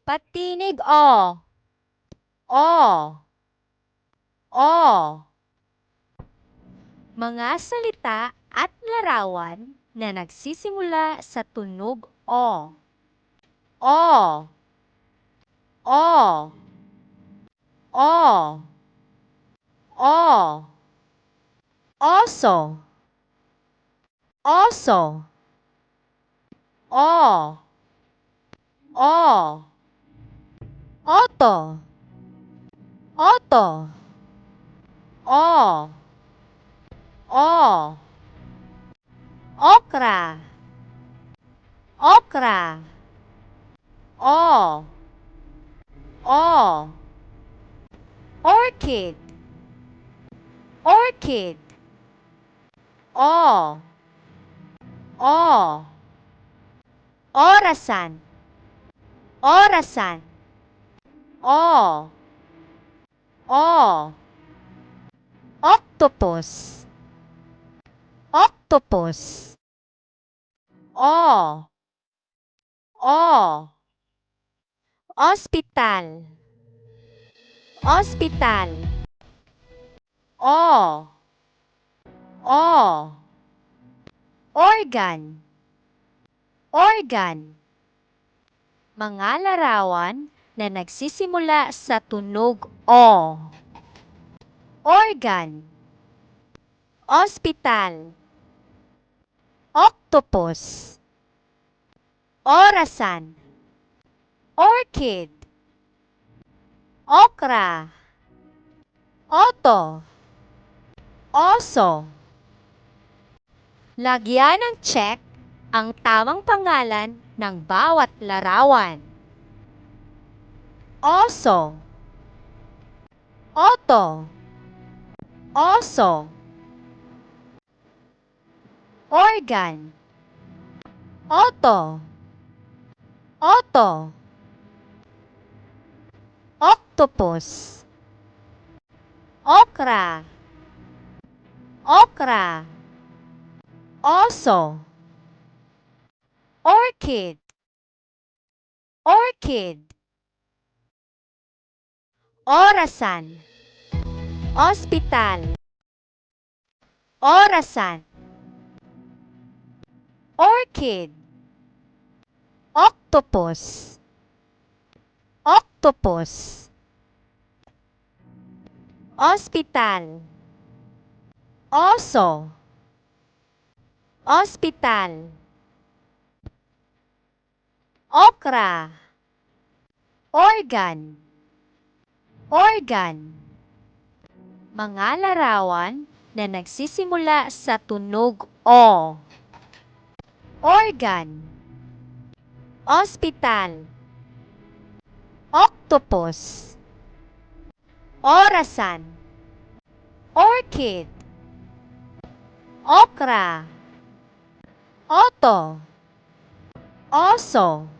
Patinig o. O. O. Mga salita at larawan na nagsisimula sa tunog O. O. O. O. O. Oso. Oso. O. O. Oto. Oto. O. O. Okra. Okra. O. O. Orchid. Orchid. O. O. Orasan. Orasan. O. O. Octopus. Octopus. O. O. Hospital. Hospital. O. O. Organ. Organ. Mga larawan na nagsisimula sa tunog O. Organ. Hospital. Octopus. Orasan. Orchid. Okra. Oto. Oso. Lagyan ng check ang tamang pangalan ng bawat larawan. Oso. Oto. Oso. Organ. Oto. Oto. Octopus. Okra. Okra. Oso. Orchid. Orchid. Orasan. Hospital. Orasan. Orchid. Octopus. Octopus. Hospital. Oso. Hospital. Okra. Organ. Organ. Mga larawan na nagsisimula sa tunog O. Organ. Hospital. Octopus. Orasan. Orchid. Okra. Oto. Oso.